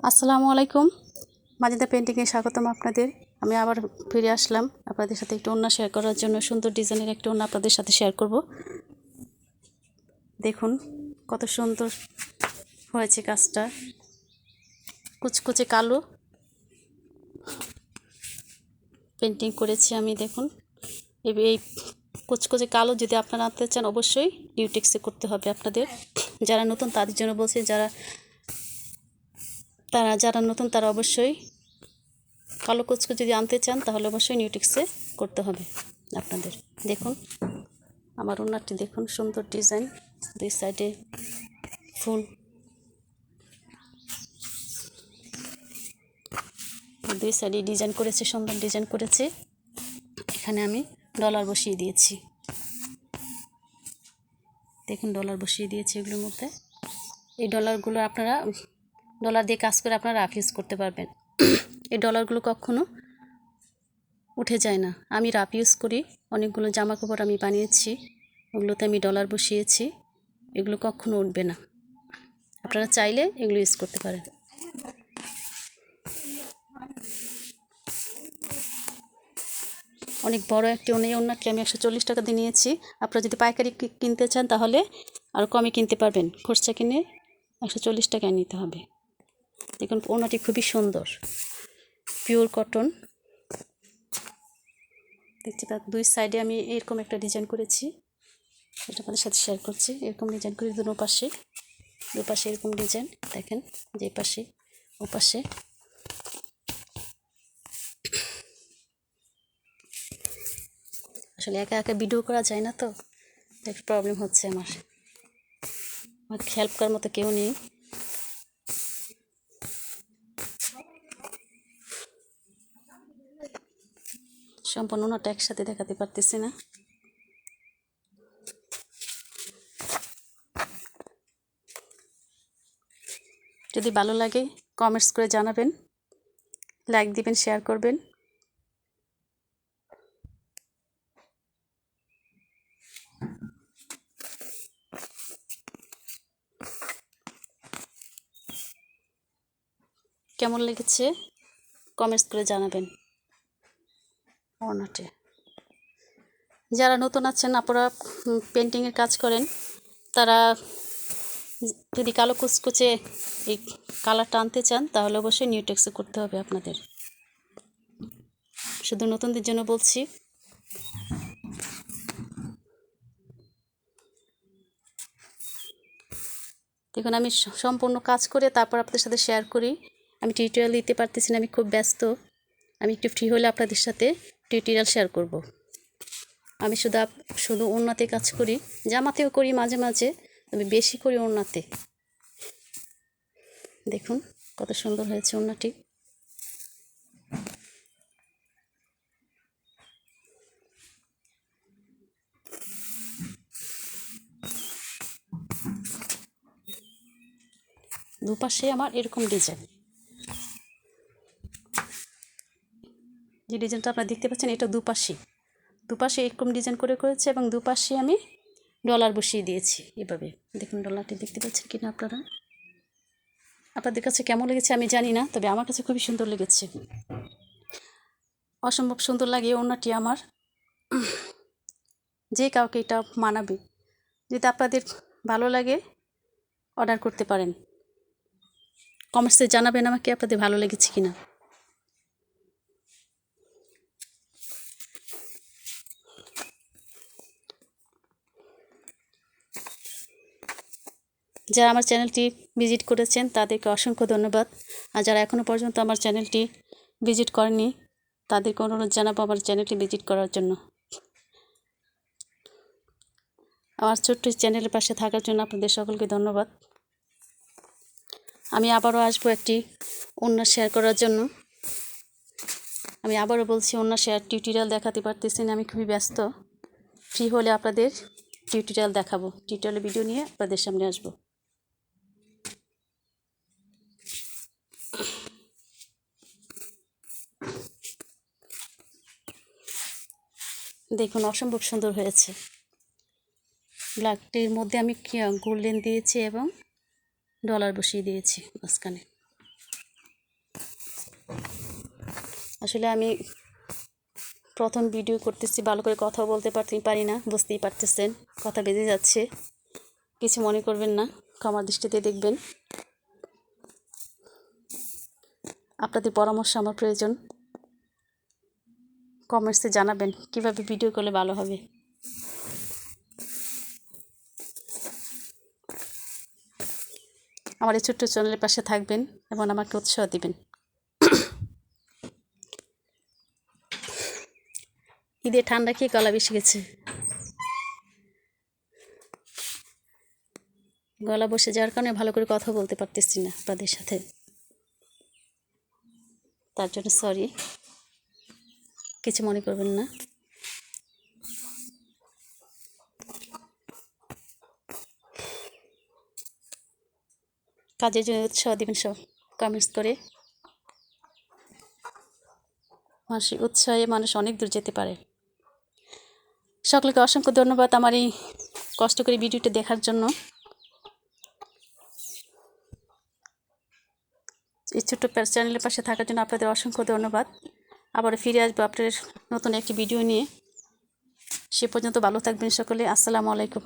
আসসালামু আলাইকুম, মাজিদা পেন্টিংয়ে স্বাগতম আপনাদের। আমি আবার ফিরে আসলাম আপনাদের সাথে একটু ওড়না শেয়ার করার জন্য। সুন্দর ডিজাইনের একটা ওড়না আপনাদের সাথে শেয়ার করব। দেখুন কত সুন্দর হয়েছে কাজটা, কুচকুচে কালো পেন্টিং করেছি আমি। দেখুন এই কুচকুচে কালো যদি আপনারা আনতে চান অবশ্যই নিউটেক্সে করতে হবে আপনাদের। যারা নতুন তাদের জন্য বলছি, যারা নতুন তারা অবশ্যই কালো কুচকু যদি আনতে চান তাহলে অবশ্যই নিউটেক্সে করতে হবে আপনাদের। দেখুন আমার ওড়নাটি দেখুন, সুন্দর ডিজাইন, দুই সাইডে ফুল, দুই সাইডে ডিজাইন করেছে, সুন্দর ডিজাইন করেছে। এখানে আমি ডলার বসিয়ে দিয়েছি, দেখুন ডলার বসিয়ে দিয়েছি এগুলোর মধ্যে। এই ডলারগুলো আপনারা ডলার দিয়ে কাজ করে আপনারা রাফ ইউজ করতে পারবেন। এই ডলারগুলো কখনো উঠে যায় না। আমি রাফ ইউজ করি, অনেকগুলো জামা কাপড় আমি বানিয়েছি, ওগুলোতে আমি ডলার বসিয়েছি, এগুলো কখনো উঠবে না। আপনারা চাইলে এগুলো ইউজ করতে পারেন। অনেক বড় একটি ওড়নাটি আমি 140 টাকা দিয়ে নিয়েছি। আপনারা যদি পাইকারি কিনতে চান তাহলে আরও কমে কিনতে পারবেন। খুচরা কিনে 140 টাকায় নিতে হবে। দেখুন ওড়নাটি খুবই সুন্দর, পিওর কটন। দেখতে পাচ্ছেন দুই সাইডে আমি এরকম একটা ডিজাইন করেছি, এটা আপনাদের সাথে শেয়ার করছি। এরকম ডিজাইন করে দুপাশে এরকম ডিজাইন দেখেন, যে পাশে ও পাশে। আসলে একা একা ভিডিও করা যায় না, তো একটু প্রবলেম হচ্ছে আমার হেল্প করার মতো কেউ নেই। সম্পূর্ণ ওড়নাটা একসাথে দেখাতে পারতেছি না। যদি ভালো লাগে কমেন্টস করে জানাবেন, লাইক দিবেন, শেয়ার করবেন। কেমন লেগেছে কমেন্টস করে জানাবেন ওড়নাটি। যারা নতুন আছেন, আপনারা পেন্টিংয়ের কাজ করেন, তারা যদি কালো কুচকুচে এই কালারটা আনতে চান তাহলে অবশ্যই নিউটেক্সে করতে হবে আপনাদের। শুধু নতুনদের জন্য বলছি। দেখুন আমি সম্পূর্ণ কাজ করে তারপর আপনাদের সাথে শেয়ার করি। আমি টিউটোরিয়াল দিতে পারতেছি না, আমি খুব ব্যস্ত। আমি একটু ফ্রি হলে আপনাদের সাথে টিউটোরিয়াল শেয়ার করব। আমি শুধু ওড়নাতে কাজ করি, জামাতেও করি মাঝে মাঝে, আমি বেশি করি ওড়নাতে। দেখুন কত সুন্দর হয়েছে ওড়নাটি। দুপাশে আমার এরকম ডিজাইন, যে ডিজাইনটা আপনারা দেখতে পাচ্ছেন এটা দুপাশে এরকম ডিজাইন করেছে, এবং দুপাশে আমি ডলার বসিয়ে দিয়েছি এভাবে। দেখুন ডলারটি দেখতে পাচ্ছেন কিনা আপনারা। আপনাদের কাছে কেমন লেগেছে আমি জানি না, তবে আমার কাছে খুবই সুন্দর লেগেছে, অসম্ভব সুন্দর লাগে ওড়নাটি আমার। যে কাউকে এটা মানাবে। যদি আপনাদের ভালো লাগে অর্ডার করতে পারেন। কমেন্টসে জানাবেন আমাকে আপনাদের ভালো লেগেছে কিনা। যারা আমার চ্যানেলটি ভিজিট করেছেন তাদেরকে অসংখ্য ধন্যবাদ। আর যারা এখনও পর্যন্ত আমার চ্যানেলটি ভিজিট করেনি তাদেরকে অনুরোধ জানাবো আমার চ্যানেলটি ভিজিট করার জন্য। আমার ছোট্ট চ্যানেলের পাশে থাকার জন্য আপনাদের সকলকে ধন্যবাদ। আমি আবারও আসবো একটি ওড়না শেয়ার করার জন্য। আমি আবারও বলছি, ওড়না শেয়ার টিউটোরিয়াল দেখাতে পারতেছি না, আমি খুবই ব্যস্ত। ফ্রি হলে আপনাদের টিউটোরিয়াল দেখাবো, টিউটোরিয়াল ভিডিও নিয়ে আপনাদের সামনে আসবো। দেখুন অসম্ভব সুন্দর হয়েছে। ব্ল্যাকটির মধ্যে আমি গোল্ডেন দিয়েছি এবং ডলার বসিয়ে দিয়েছি মাঝখানে। আসলে আমি প্রথম ভিডিও করতেছি, ভালো করে কথা বলতে পারি না, বুঝতেই পারতেছেন, কথা বেজে যাচ্ছে, কিছু মনে করবেন না, ক্ষমার দৃষ্টিতে দেখবেন। আপনাদের পরামর্শ আমার প্রয়োজন, কমেন্টসে জানাবেন কিভাবে ভিডিও করলে ভালো হবে। আমার এই ছোট্ট চ্যানেলের পাশে থাকবেন এবং আমাকে উৎসাহ দিবেন। ঈদে ঠান্ডা খেয়ে গলা বেশি গেছে, গলা বসে যাওয়ার কারণে ভালো করে কথা বলতে পারতেছি না আপনাদের সাথে, তার জন্য সরি, কিছু মনে করবেন না। কাজের জন্য উৎসাহ দিবেন সব কমেন্টস করে। মানুষের উৎসাহে মানুষ অনেক দূর যেতে পারে। সকলকে অসংখ্য ধন্যবাদ আমার এই কষ্ট করে ভিডিওটা দেখার জন্য। এই ছোট্ট চ্যানেলের পাশে থাকার জন্য আপনাদের অসংখ্য ধন্যবাদ। আবার ফিরে আসবো আপনাদের নতুন একটি ভিডিও নিয়ে। সে পর্যন্ত ভালো থাকবেন সকলে। আসসালামু আলাইকুম।